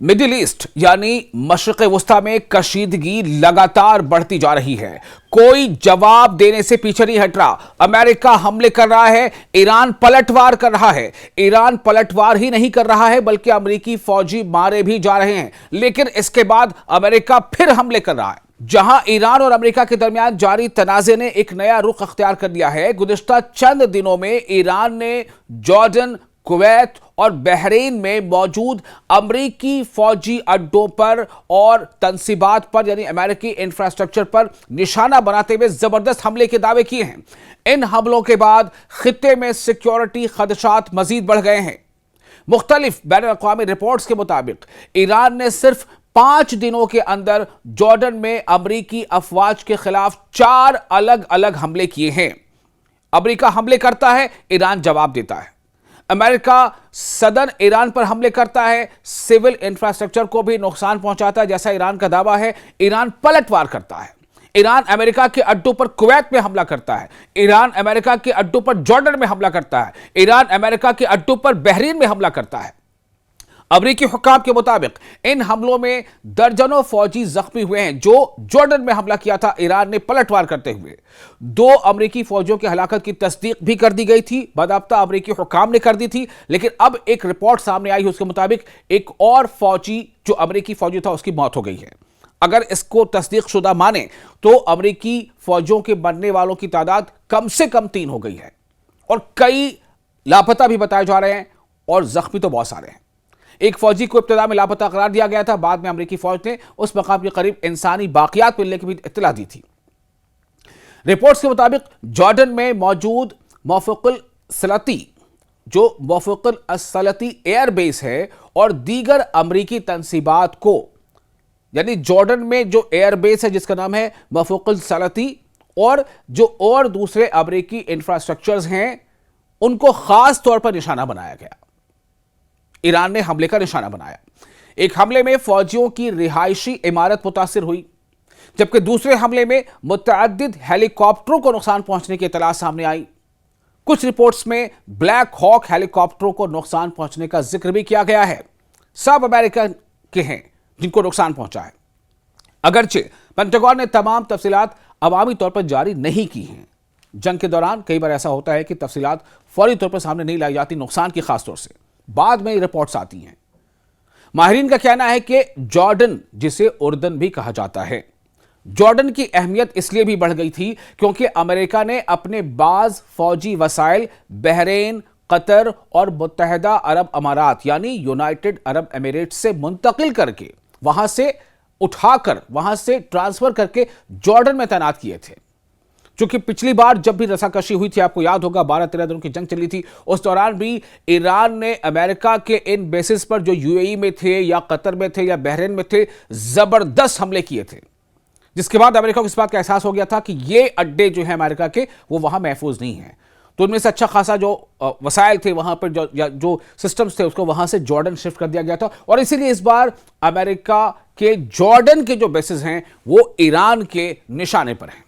Middle east यानी मशरिक़ वस्ता में कशीदगी लगातार बढ़ती जा रही है। कोई जवाब देने से पीछे नहीं हट रहा। अमेरिका हमले कर रहा है, ईरान पलटवार कर रहा है। ईरान पलटवार ही नहीं कर रहा है बल्कि अमेरिकी फौजी मारे भी जा रहे हैं। लेकिन इसके बाद अमेरिका फिर हमले कर रहा है। जहां ईरान और अमेरिका के दरमियान जारी तनाज़े ने एक नया रुख अख्तियार कर लिया है। गुज़िश्ता चंद दिनों में ईरान ने जॉर्डन, कुवैत और बहरीन में मौजूद अमरीकी फौजी अड्डों पर और तंसीबात पर यानी अमेरिकी इंफ्रास्ट्रक्चर पर निशाना बनाते हुए जबरदस्त हमले के दावे किए हैं। इन हमलों के बाद खित्ते में सिक्योरिटी खदशात मजीद बढ़ गए हैं। मुख्तलिफ बैनुल-अक़वामी रिपोर्ट्स के मुताबिक ईरान ने सिर्फ 5 दिनों के अंदर जॉर्डन में अमरीकी अफवाज के खिलाफ 4 अलग अलग हमले किए हैं। अमरीका हमले करता है, ईरान जवाब देता है। अमेरिका सदन ईरान पर हमले करता है, सिविल इंफ्रास्ट्रक्चर को भी नुकसान पहुंचाता है जैसा ईरान का दावा है। ईरान पलटवार करता है। ईरान अमेरिका के अड्डों पर कुवैत में हमला करता है। ईरान अमेरिका के अड्डों पर जॉर्डन में हमला करता है। ईरान अमेरिका के अड्डों पर बहरीन में हमला करता है। अमरीकी हुक्काम के मुताबिक इन हमलों में दर्जनों फौजी जख्मी हुए हैं। जो जॉर्डन में हमला किया था ईरान ने पलटवार करते हुए, 2 अमरीकी फौजियों की हलाकत की तस्दीक भी कर दी गई थी। बाकायदा अमरीकी हुक्काम ने कर दी थी। लेकिन अब एक रिपोर्ट सामने आई है, उसके मुताबिक एक और फौजी जो अमरीकी फौजी था उसकी मौत हो गई है। अगर इसको तस्दीक शुदा माने तो अमरीकी फौजियों के मरने वालों की तादाद कम से कम 3 हो गई है और कई लापता भी बताए जा रहे हैं और जख्मी तो बहुत सारे हैं। एक फौजी को इब्तिदा में लापता करार दिया गया था। बाद में अमेरिकी फौज ने उस मकाम के करीब इंसानी बाकियात मिलने की भी इत्तला दी थी। रिपोर्ट्स के मुताबिक जॉर्डन में मौजूद मौफ़िक़ुल सलती जो मौफ़िक़ुल सलती एयर बेस है और दीगर अमरीकी तंसीबात को यानी जॉर्डन में जो एयर बेस है जिसका नाम है मौफ़िक़ुल सलती और जो और दूसरे अमरीकी इंफ्रास्ट्रक्चर्स हैं उनको खास तौर पर निशाना बनाया गया। ईरान ने हमले का निशाना बनाया। एक हमले में फौजियों की रिहायशी इमारत मुतासिर हुई, जबकि दूसरे हमले में मुतअद्दिद हेलीकॉप्टरों को नुकसान पहुंचने की इत्तला सामने आई। कुछ रिपोर्ट्स में ब्लैक हॉक हेलीकॉप्टरों को नुकसान पहुंचने का जिक्र भी किया गया है। सब अमेरिका के हैं जिनको नुकसान पहुंचा है। अगरचे पेंटागन ने तमाम तफसीलात अवामी तौर पर जारी नहीं की हैं। जंग के दौरान कई बार ऐसा होता है कि तफसीलात फौरी तौर पर सामने नहीं लाई जाती, नुकसान की खास तौर से बाद में रिपोर्ट्स आती हैं। माहिरीन का कहना है कि जॉर्डन, जिसे उर्दन भी कहा जाता है, जॉर्डन की अहमियत इसलिए भी बढ़ गई थी क्योंकि अमेरिका ने अपने बाज फौजी वसाइल बहरीन, कतर और मुत्तहिदा अरब अमारात यानी यूनाइटेड अरब एमिरेट्स से मुंतकिल करके वहां से उठाकर वहां से ट्रांसफर करके जॉर्डन में तैनात किए थे। चूंकि पिछली बार जब भी रसाकशी हुई थी, आपको याद होगा 12-13 दिनों की जंग चली थी, उस दौरान भी ईरान ने अमेरिका के इन बेसिस पर जो यूएई में थे या कतर में थे या बहरीन में थे जबरदस्त हमले किए थे, जिसके बाद अमेरिका को इस बात का एहसास हो गया था कि ये अड्डे जो है अमेरिका के वो वहां महफूज नहीं है। तो उनमें से अच्छा खासा जो वसाइल थे वहां पर जो सिस्टम्स थे उसको वहां से जॉर्डन शिफ्ट कर दिया गया था और इसीलिए इस बार अमेरिका के जॉर्डन के जो बेसिस हैं वो ईरान के निशाने पर हैं।